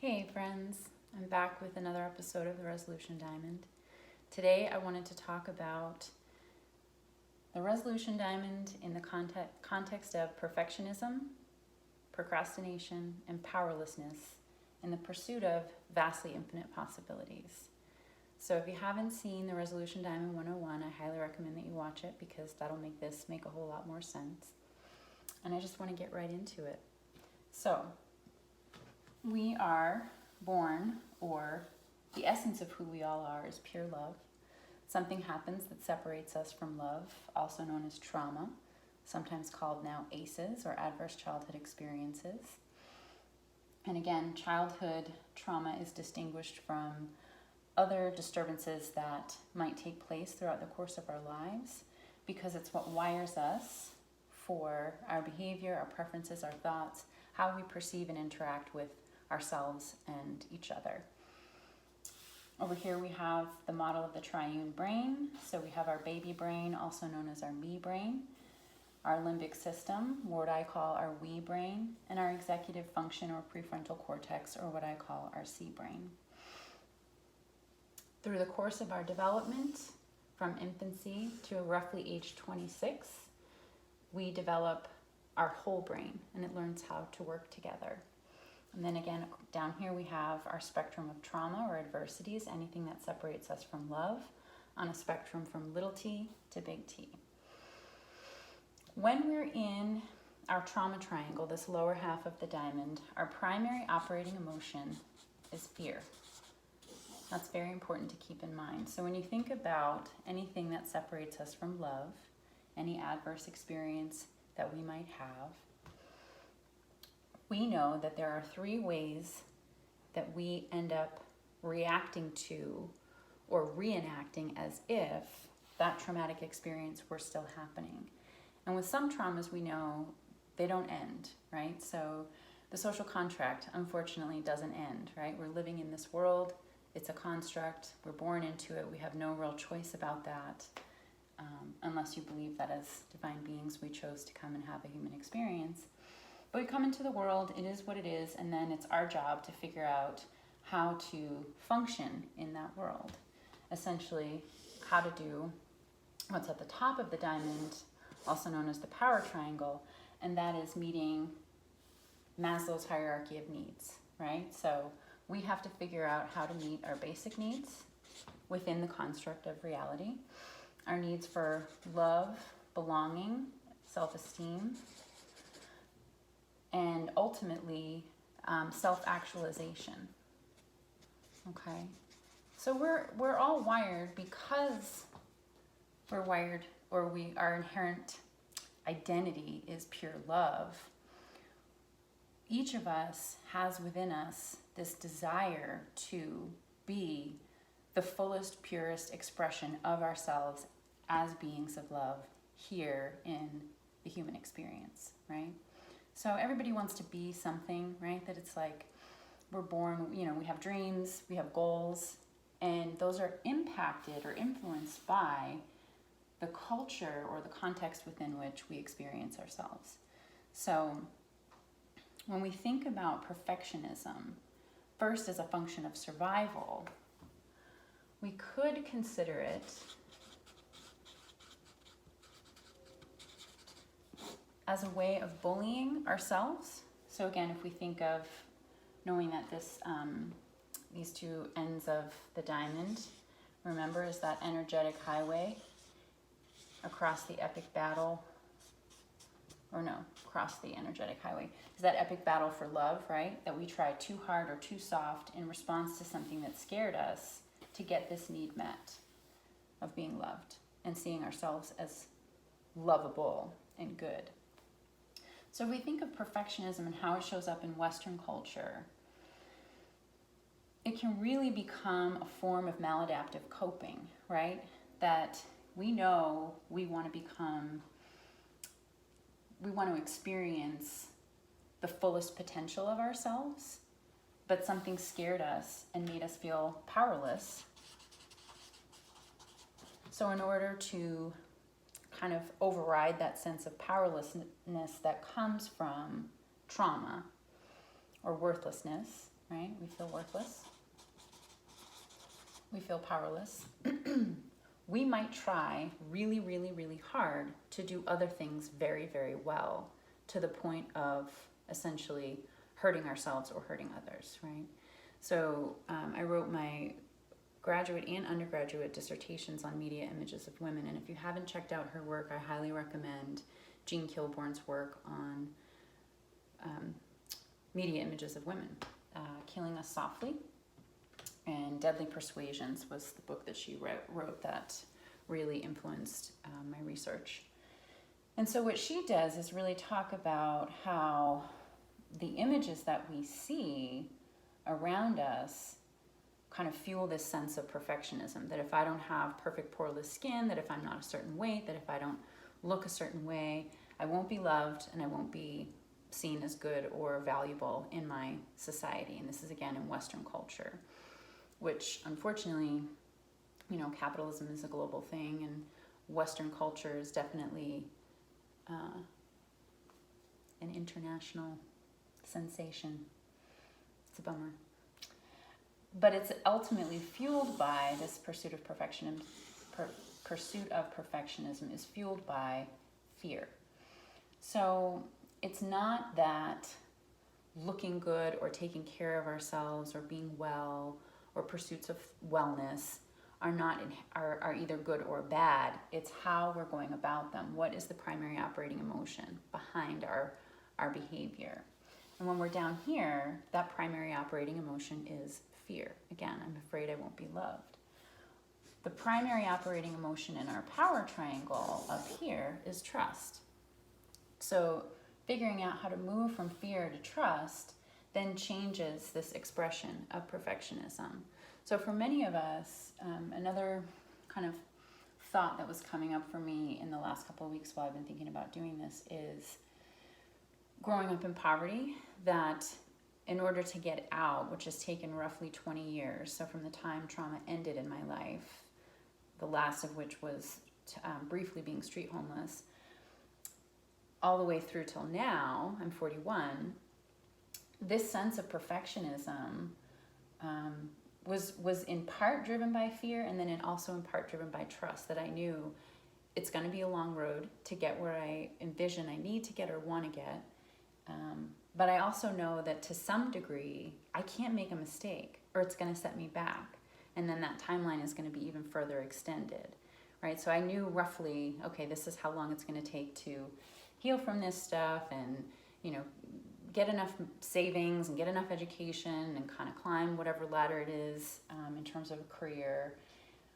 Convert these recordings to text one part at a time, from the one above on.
Hey friends, I'm back with another episode of the Resolution Diamond. Today I wanted to talk about the Resolution Diamond in the context of perfectionism, procrastination, and powerlessness in the pursuit of vastly infinite possibilities. So if you haven't seen the Resolution Diamond 101, I highly recommend that you watch it because that'll make this make a whole lot more sense. And I just want to get right into it. So, we are born, or the essence of who we all are is pure love. Something happens that separates us from love, also known as trauma, sometimes called now ACEs, or adverse childhood experiences. And again, childhood trauma is distinguished from other disturbances that might take place throughout the course of our lives because it's what wires us for our behavior, our preferences, our thoughts, how we perceive and interact with ourselves and each other. Over here we have the model of the triune brain. So we have our baby brain, also known as our me brain, our limbic system, what I call our we brain, and our executive function or prefrontal cortex, or what I call our C brain. Through the course of our development, from infancy to roughly age 26, we develop our whole brain and it learns how to work together. And then again, down here we have our spectrum of trauma or adversities, anything that separates us from love, on a spectrum from little t to big T. When we're in our trauma triangle, this lower half of the diamond, our primary operating emotion is fear. That's very important to keep in mind. So when you think about anything that separates us from love, any adverse experience that we might have, we know that there are three ways that we end up reacting to or reenacting as if that traumatic experience were still happening. And with some traumas, we know they don't end, right? So the social contract, unfortunately, doesn't end, right? We're living in this world. It's a construct. We're born into it. We have no real choice about that, unless you believe that as divine beings, we chose to come and have a human experience. But we come into the world, it is what it is, and then it's our job to figure out how to function in that world. Essentially, how to do what's at the top of the diamond, also known as the power triangle, and that is meeting Maslow's hierarchy of needs, right? So we have to figure out how to meet our basic needs within the construct of reality. Our needs for love, belonging, self-esteem, and ultimately self-actualization. Okay, so we're all wired because we're wired, or our inherent identity is pure love. Each of us has within us this desire to be the fullest, purest expression of ourselves as beings of love here in the human experience, right? So everybody wants to be something, right? That it's like we're born, we have dreams, we have goals, and those are impacted or influenced by the culture or the context within which we experience ourselves. So when we think about perfectionism, first as a function of survival, we could consider it as a way of bullying ourselves. So again, if we think of knowing that these two ends of the diamond, remember, is that energetic highway across the epic battle, across the energetic highway, is that epic battle for love, right? That we try too hard or too soft in response to something that scared us to get this need met of being loved and seeing ourselves as lovable and good. So if we think of perfectionism and how it shows up in Western culture, it can really become a form of maladaptive coping, right? That we know we want to experience the fullest potential of ourselves, but something scared us and made us feel powerless. So in order to kind of override that sense of powerlessness that comes from trauma or worthlessness, right? We feel worthless. We feel powerless. We might try really, really, really hard to do other things very, very well, to the point of essentially hurting ourselves or hurting others, right? So I wrote my graduate and undergraduate dissertations on media images of women, and if you haven't checked out her work, I highly recommend Jean Kilbourne's work on media images of women. Killing Us Softly and Deadly Persuasions was the book that she wrote that really influenced my research. And so what she does is really talk about how the images that we see around us kind of fuel this sense of perfectionism, that if I don't have perfect poreless skin, that if I'm not a certain weight, that if I don't look a certain way, I won't be loved and I won't be seen as good or valuable in my society. And this is again in Western culture, which unfortunately, you know, capitalism is a global thing, and Western culture is definitely an international sensation. It's a bummer. But it's ultimately fueled by this pursuit of perfectionism. Pursuit of perfectionism is fueled by fear. So it's not that looking good or taking care of ourselves or being well or pursuits of wellness are either good or bad. It's how we're going about them. What is the primary operating emotion behind our behavior? And when we're down here, that primary operating emotion is fear. Again, I'm afraid I won't be loved. The primary operating emotion in our power triangle up here is trust. So figuring out how to move from fear to trust then changes this expression of perfectionism. So for many of us, another kind of thought that was coming up for me in the last couple of weeks while I've been thinking about doing this is growing up in poverty, that in order to get out, which has taken roughly 20 years, so from the time trauma ended in my life, the last of which was briefly being street homeless, all the way through till now, I'm 41, this sense of perfectionism was in part driven by fear, and then it also in part driven by trust, that I knew it's going to be a long road to get where I envision I need to get or want to get. But I also know that to some degree, I can't make a mistake or it's going to set me back. And then that timeline is going to be even further extended, right? So I knew roughly, okay, this is how long it's going to take to heal from this stuff and, you know, get enough savings and get enough education and kind of climb whatever ladder it is in terms of a career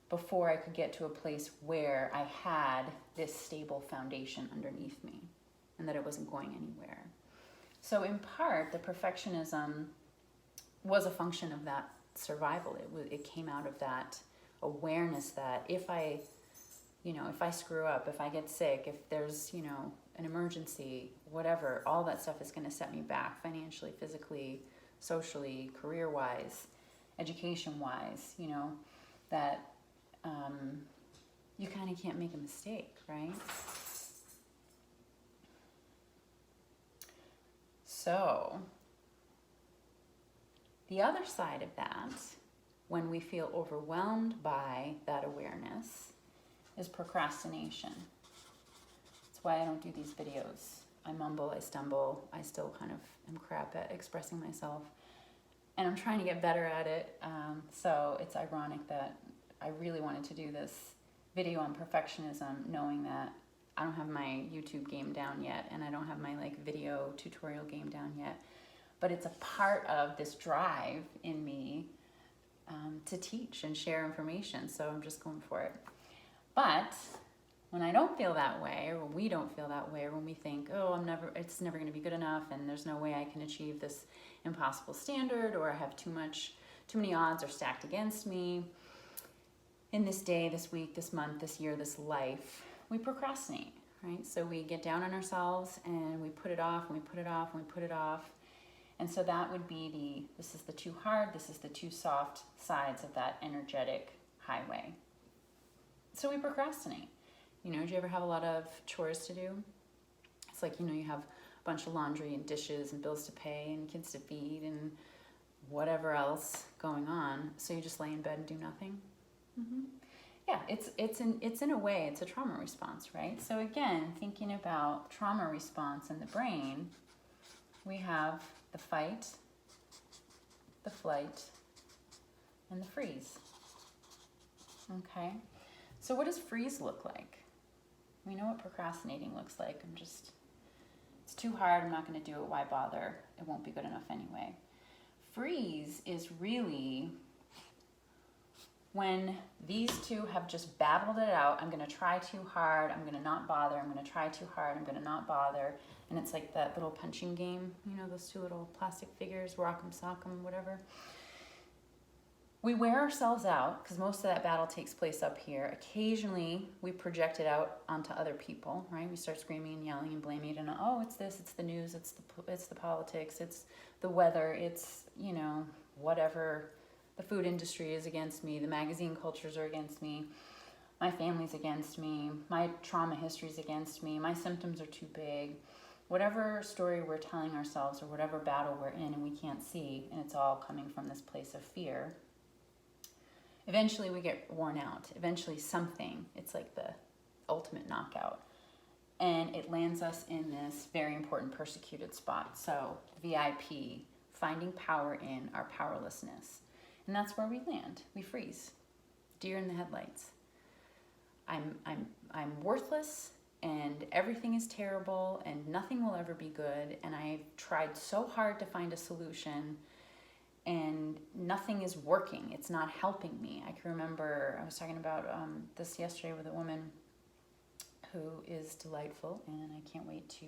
before I could get to a place where I had this stable foundation underneath me and that it wasn't going anywhere. So in part, the perfectionism was a function of that survival. It came out of that awareness that if I screw up, if I get sick, if there's, you know, an emergency, whatever, all that stuff is going to set me back financially, physically, socially, career-wise, education-wise, you know, that you kind of can't make a mistake, right? So the other side of that, when we feel overwhelmed by that awareness, is procrastination. That's why I don't do these videos. I mumble, I stumble, I still kind of am crap at expressing myself, and I'm trying to get better at it. So it's ironic that I really wanted to do this video on perfectionism, knowing that I don't have my YouTube game down yet, and I don't have my video tutorial game down yet, but it's a part of this drive in me to teach and share information, so I'm just going for it. But when I don't feel that way, or when we don't feel that way, or when we think, oh, it's never going to be good enough, and there's no way I can achieve this impossible standard, or I have too many odds are stacked against me in this day, this week, this month, this year, this life, we procrastinate, right? So we get down on ourselves and we put it off and we put it off and we put it off. And so that would be this is the too hard, this is the too soft sides of that energetic highway. So we procrastinate. You know, do you ever have a lot of chores to do? It's you have a bunch of laundry and dishes and bills to pay and kids to feed and whatever else going on. So you just lay in bed and do nothing. Mm-hmm. Yeah, it's in a way, it's a trauma response, right? So again, thinking about trauma response in the brain, we have the fight, the flight, and the freeze. Okay, so what does freeze look like? We know what procrastinating looks like. It's too hard, I'm not going to do it, why bother? It won't be good enough anyway. Freeze is really when these two have just battled it out. I'm going to try too hard, I'm going to not bother, I'm going to try too hard, I'm going to not bother. And it's like that little punching game, those two little plastic figures, rock'em sock'em, whatever. We wear ourselves out because most of that battle takes place up here. Occasionally, we project it out onto other people, right? We start screaming and yelling and blaming it, and it's this, it's the news, it's the politics, it's the weather, it's whatever. The food industry is against me. The magazine cultures are against me. My family's against me. My trauma history is against me. My symptoms are too big. Whatever story we're telling ourselves or whatever battle we're in and we can't see, and it's all coming from this place of fear. Eventually we get worn out. Eventually it's like the ultimate knockout. And it lands us in this very important persecuted spot. So VIP, finding power in our powerlessness. And that's where we land. We freeze. Deer in the headlights. I'm worthless and everything is terrible and nothing will ever be good. And I've tried so hard to find a solution and nothing is working. It's not helping me. I can remember I was talking about this yesterday with a woman who is delightful, and I can't wait to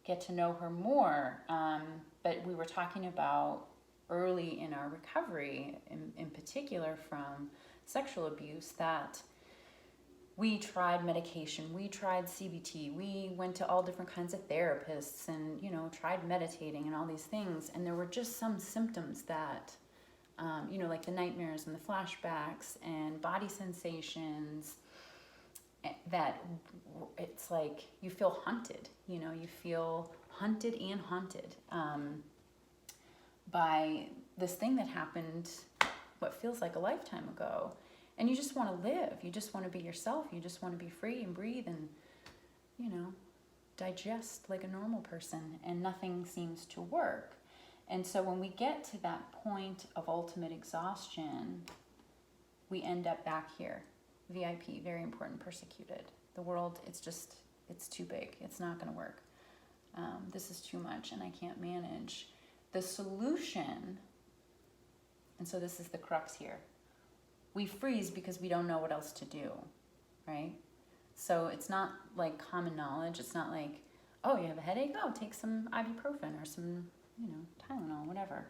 get to know her more. But we were talking about early in our recovery, in particular from sexual abuse, that we tried medication, we tried CBT, we went to all different kinds of therapists and, tried meditating and all these things. And there were just some symptoms that, like the nightmares and the flashbacks and body sensations, that it's like you feel haunted, you feel hunted and haunted by this thing that happened what feels like a lifetime ago. And you just want to live. You just want to be yourself. You just want to be free and breathe and, digest like a normal person. And nothing seems to work. And so when we get to that point of ultimate exhaustion, we end up back here. VIP, very important, persecuted. The world, it's too big. It's not going to work. This is too much and I can't manage. The solution, and so this is the crux here. We freeze because we don't know what else to do, right? So it's not like common knowledge. It's not like, oh, you have a headache? Oh, take some ibuprofen or some, Tylenol, whatever.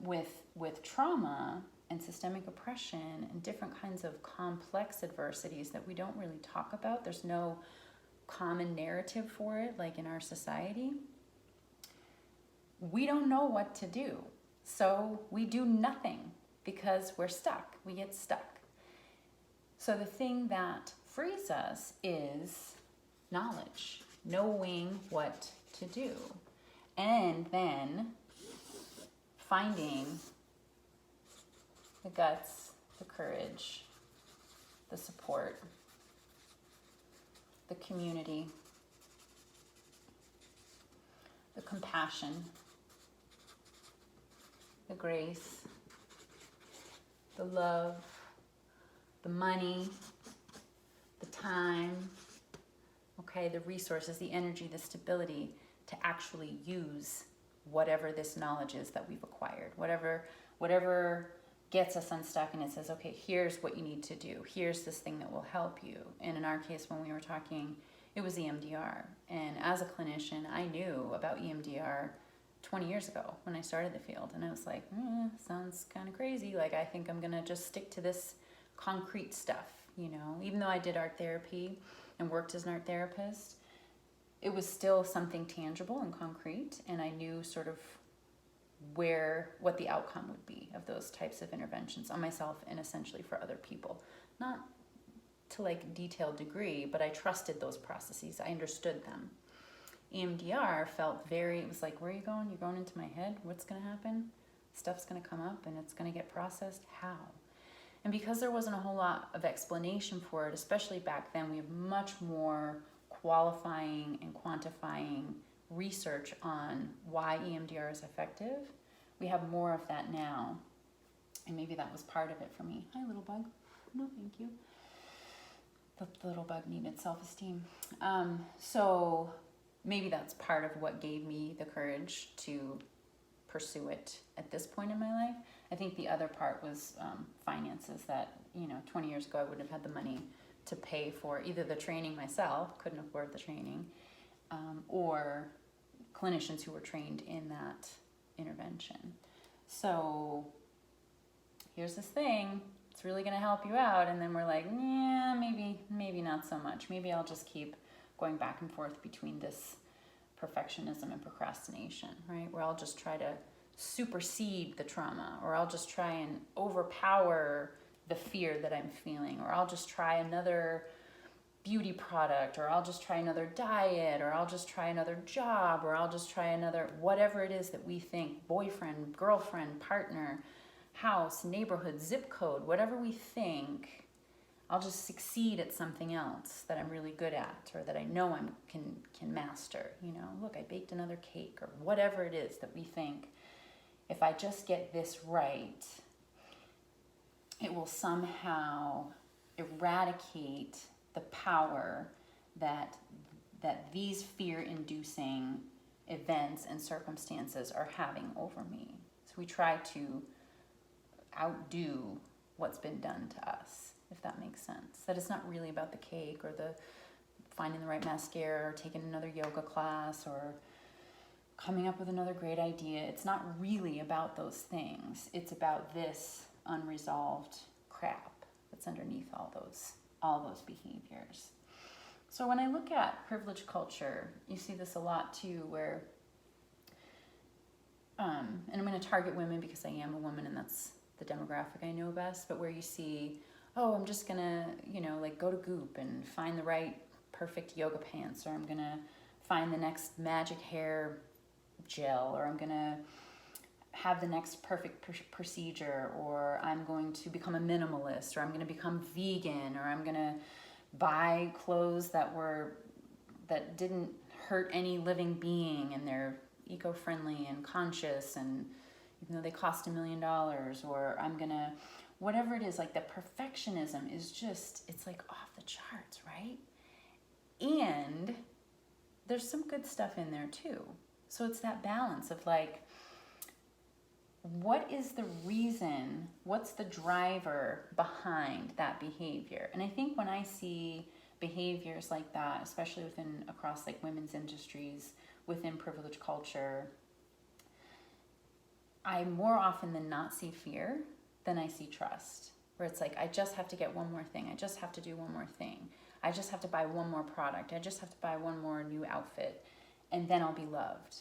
With trauma and systemic oppression and different kinds of complex adversities that we don't really talk about, there's no common narrative for it, like in our society. We don't know what to do. So we do nothing. Because we're stuck. We get stuck. So the thing that frees us is knowledge, knowing what to do. And then finding the guts, the courage, the support, the community, the compassion, the grace, the love, the money, the time, the resources, the energy, the stability to actually use whatever this knowledge is that we've acquired. Whatever gets us unstuck and it says, okay, here's what you need to do. Here's this thing that will help you. And in our case, when we were talking, it was EMDR. And as a clinician, I knew about EMDR 20 years ago when I started the field. And I was like, sounds kind of crazy. Like, I think I'm going to just stick to this concrete stuff, Even though I did art therapy and worked as an art therapist, it was still something tangible and concrete. And I knew sort of what the outcome would be of those types of interventions on myself and essentially for other people. Not to like detailed degree, but I trusted those processes. I understood them. EMDR felt very, it was like, where are you going? You're going into my head? What's going to happen? Stuff's going to come up and it's going to get processed. How? And because there wasn't a whole lot of explanation for it, especially back then, we have much more qualifying and quantifying research on why EMDR is effective. We have more of that now. And maybe that was part of it for me. Hi, little bug. No, thank you. The little bug needed self-esteem. So maybe that's part of what gave me the courage to pursue it at this point in my life. I think the other part was finances, that 20 years ago I wouldn't have had the money to pay for either the training myself, couldn't afford the training, or clinicians who were trained in that intervention. So here's this thing, it's really going to help you out, and then we're like, yeah, maybe not so much. Maybe I'll just keep going back and forth between this perfectionism and procrastination, right? Where I'll just try to supersede the trauma, or I'll just try and overpower the fear that I'm feeling, or I'll just try another beauty product, or I'll just try another diet, or I'll just try another job, or I'll just try another whatever it is that we think, boyfriend, girlfriend, partner, house, neighborhood, zip code, whatever we think, I'll just succeed at something else that I'm really good at, or that I know I can master. Look, I baked another cake, or whatever it is that we think, if I just get this right, it will somehow eradicate the power that these fear-inducing events and circumstances are having over me. So we try to outdo what's been done to us, if that makes sense. That it's not really about the cake, or the finding the right mascara, or taking another yoga class, or coming up with another great idea. It's not really about those things. It's about this unresolved crap that's underneath all those behaviors. So when I look at privilege culture, you see this a lot too, where and I'm going to target women because I am a woman and that's the demographic I know best, but where you see, oh, I'm just going to, go to Goop and find the right perfect yoga pants, or I'm going to find the next magic hair gel, or I'm going to have the next perfect procedure, or I'm going to become a minimalist, or I'm going to become vegan, or I'm going to buy clothes that didn't hurt any living being, and they're eco-friendly and conscious, and even though they cost $1 million, or I'm going to, whatever it is, like the perfectionism is just, it's like off the charts, right? And there's some good stuff in there too. So it's that balance of like, what is the reason, what's the driver behind that behavior? And I think when I see behaviors like that, especially across like women's industries, within privilege culture, I more often than not see fear than I see trust, where it's like, I just have to get one more thing. I just have to do one more thing. I just have to buy one more product. I just have to buy one more new outfit, and then I'll be loved.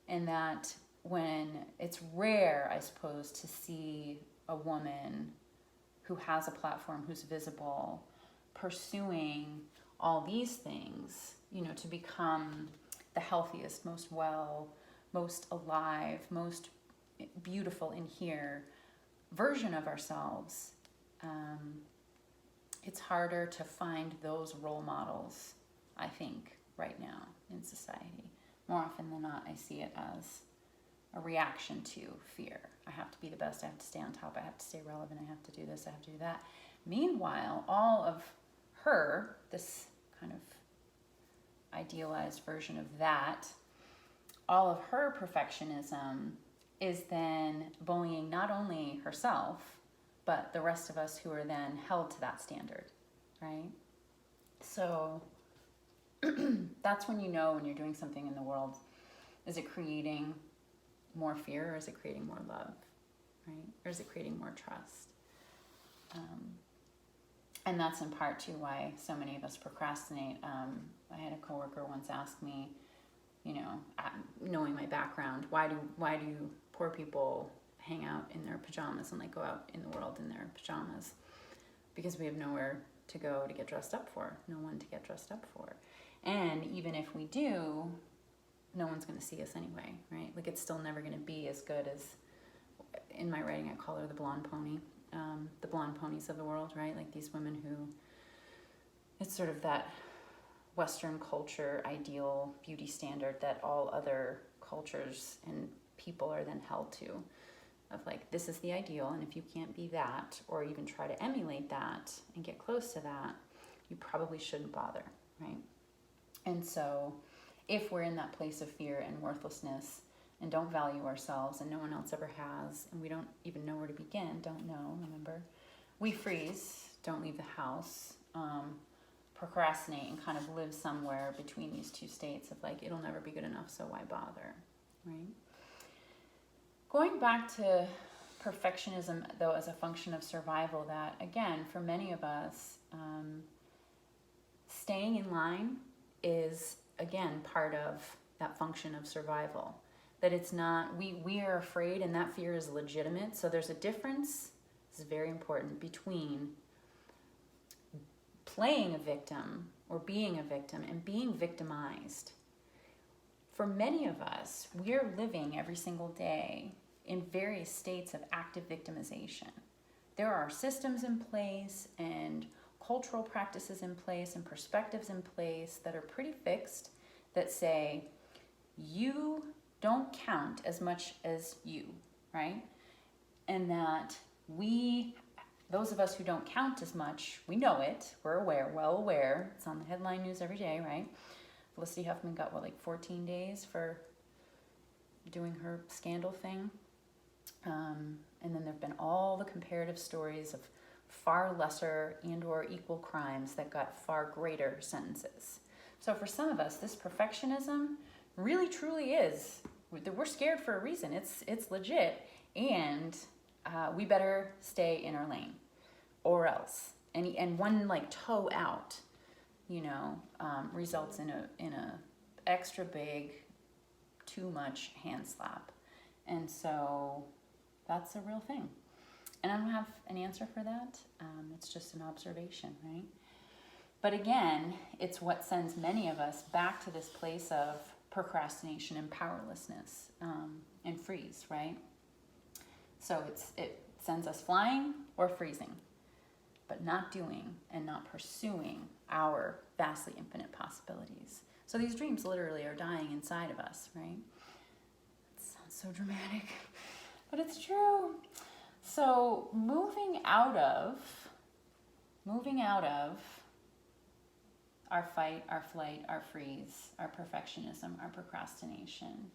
And that when it's rare, I suppose, to see a woman who has a platform, who's visible, pursuing all these things, to become the healthiest, most well, most alive, most beautiful in here version of ourselves, it's harder to find those role models, I think, right now in society. More often than not, I see it as a reaction to fear. I have to be the best, I have to stay on top, I have to stay relevant, I have to do this, I have to do that. Meanwhile, all of her, this kind of idealized version of that, all of her perfectionism is then bullying not only herself, but the rest of us who are then held to that standard, right? So that's when when you're doing something in the world, is it creating more fear, or is it creating more love, right? Or is it creating more trust? And that's in part too why so many of us procrastinate. I had a coworker once ask me, knowing my background, why do poor people hang out in their pajamas and like go out in the world in their pajamas? Because we have nowhere to go to get dressed up for, no one to get dressed up for. And even if we do, no one's going to see us anyway, right? Like, it's still never going to be as good as, in my writing, I call her the blonde pony, the blonde ponies of the world, right? Like these women who, it's sort of that Western culture ideal beauty standard that all other cultures and people are then held to, of like, this is the ideal, and if you can't be that or even try to emulate that and get close to that, you probably shouldn't bother, right? And so if we're in that place of fear and worthlessness and don't value ourselves and no one else ever has, and we don't even know where to begin, don't know, remember, we freeze, don't leave the house, procrastinate, and kind of live somewhere between these two states of like, it'll never be good enough, so why bother, right? Going back to perfectionism, though, as a function of survival, that, again, for many of us, staying in line is, again, part of that function of survival. That it's not, we are afraid, and that fear is legitimate. So there's a difference, this is very important, between playing a victim or being a victim and being victimized. For many of us, we're living every single day in various states of active victimization. There are systems in place and cultural practices in place and perspectives in place that are pretty fixed that say, you don't count as much as you, right? And that those of us who don't count as much, we know it, we're aware, well aware, it's on the headline news every day, right? Felicity Huffman got, 14 days for doing her scandal thing. And then there have been all the comparative stories of far lesser and or equal crimes that got far greater sentences. So for some of us, this perfectionism really truly is, we're scared for a reason. It's legit, and we better stay in our lane or else. And one toe out, results in a extra big, too much hand slap. And so that's a real thing. And I don't have an answer for that. It's just an observation, right? But again, it's what sends many of us back to this place of procrastination and powerlessness, and freeze, right? So it sends us flying or freezing, but not doing and not pursuing our vastly infinite possibilities. So these dreams literally are dying inside of us, right? It sounds so dramatic, but it's true. So moving out of our fight, our flight, our freeze, our perfectionism, our procrastination,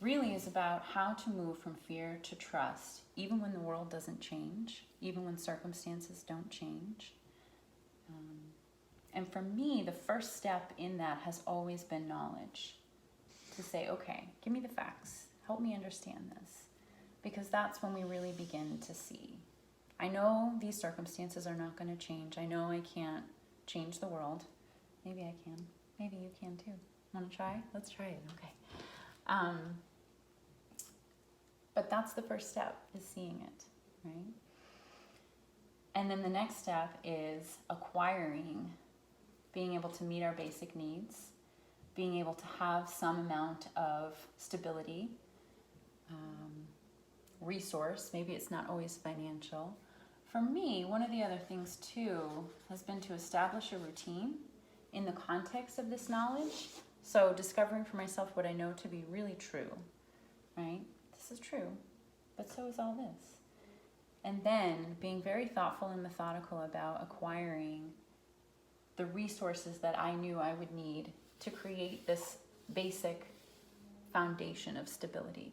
really is about how to move from fear to trust, even when the world doesn't change, even when circumstances don't change. And for me, the first step in that has always been knowledge. To say, okay, give me the facts. Help me understand this. Because that's when we really begin to see. I know these circumstances are not going to change. I know I can't change the world. Maybe I can. Maybe you can too. Want to try? Let's try it. Okay. But that's the first step, is seeing it, right? And then the next step is acquiring, being able to meet our basic needs, being able to have some amount of stability, resource. Maybe it's not always financial. For me, one of the other things too has been to establish a routine in the context of this knowledge. So discovering for myself what I know to be really true, right? This is true, but so is all this. And then being very thoughtful and methodical about acquiring the resources that I knew I would need to create this basic foundation of stability.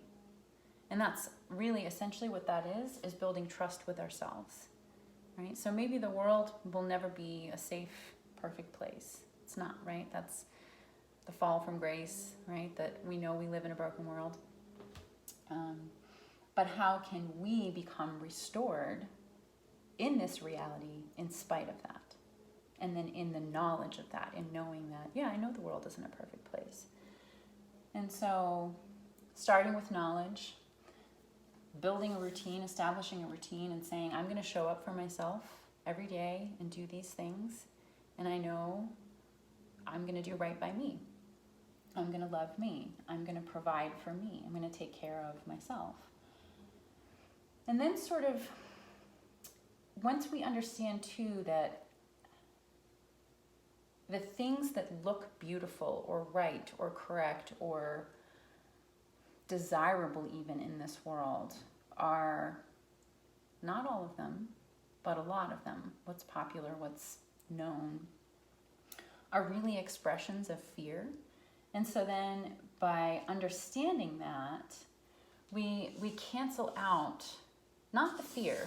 And that's really essentially what that is building trust with ourselves, right? So maybe the world will never be a safe, perfect place. It's not, right? That's the fall from grace, right? That we know we live in a broken world. But how can we become restored in this reality in spite of that? And then in the knowledge of that, in knowing that, yeah, I know the world isn't a perfect place. And so starting with knowledge, building a routine, establishing a routine, and saying, I'm going to show up for myself every day and do these things. And I know I'm going to do right by me. I'm going to love me. I'm going to provide for me. I'm going to take care of myself. And then sort of, once we understand too that the things that look beautiful or right or correct or desirable even in this world are not all of them, but a lot of them, what's popular, what's known, are really expressions of fear. And so then by understanding that, we cancel out, not the fear,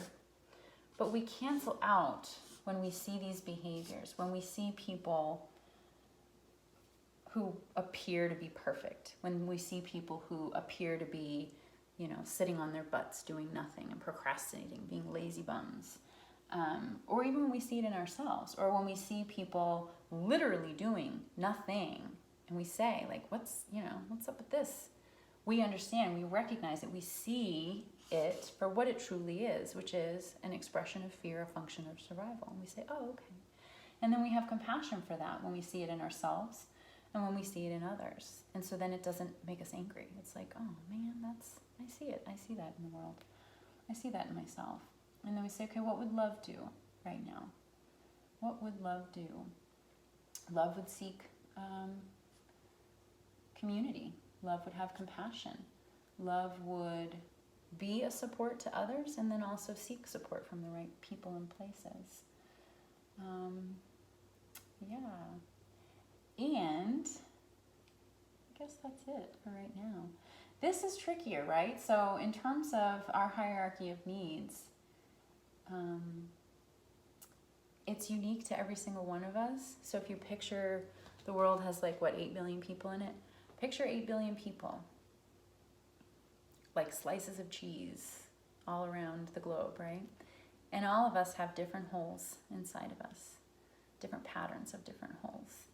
but we cancel out when we see these behaviors, when we see people who appear to be perfect, when we see people who appear to be, sitting on their butts doing nothing and procrastinating, being lazy bums, or even when we see it in ourselves, or when we see people literally doing nothing, and we say, like, what's up with this? We understand, we recognize it, we see it for what it truly is, which is an expression of fear, a function of survival. And we say, oh, okay. And then we have compassion for that when we see it in ourselves and when we see it in others. And so then it doesn't make us angry. It's like, oh man, I see it. I see that in the world. I see that in myself. And then we say, okay, what would love do right now? What would love do? Love would seek community. Love would have compassion. Love would be a support to others and then also seek support from the right people and places. And I guess that's it for right now. This is trickier, right? So in terms of our hierarchy of needs, it's unique to every single one of us. So if you picture the world has 8 billion people in it, picture 8 billion people, like slices of cheese all around the globe, right? And all of us have different holes inside of us, different patterns of different holes.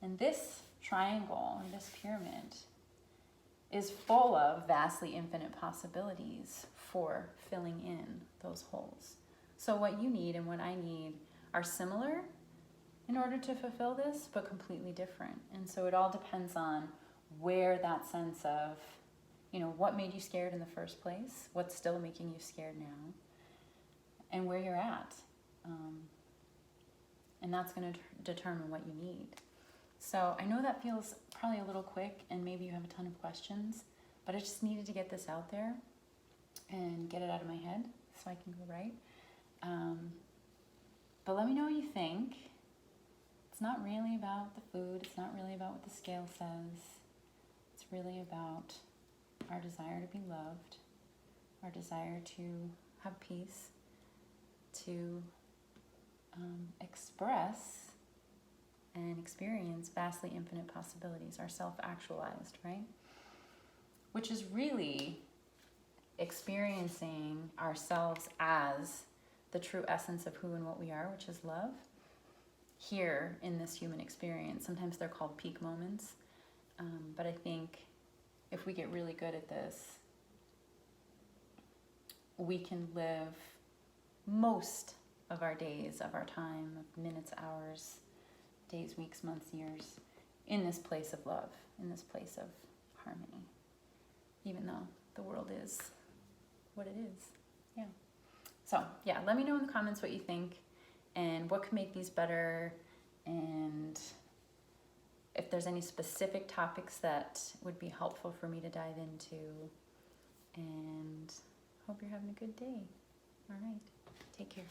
And this triangle, or this pyramid, is full of vastly infinite possibilities for filling in those holes. So what you need and what I need are similar in order to fulfill this, but completely different. And so it all depends on where that sense of, what made you scared in the first place, what's still making you scared now, and where you're at. And that's going to determine what you need. So I know that feels probably a little quick, and maybe you have a ton of questions, but I just needed to get this out there and get it out of my head so I can go right. But let me know what you think. It's not really about the food. It's not really about what the scale says. It's really about our desire to be loved, our desire to have peace, to express and experience vastly infinite possibilities, are self-actualized, right? Which is really experiencing ourselves as the true essence of who and what we are, which is love, here in this human experience. Sometimes they're called peak moments, but I think if we get really good at this, we can live most of our days, of our time, of minutes, hours, days, weeks, months, years, in this place of love, in this place of harmony, even though the world is what it is. Yeah. So, let me know in the comments what you think and what can make these better, and if there's any specific topics that would be helpful for me to dive into. And hope you're having a good day. All right. Take care.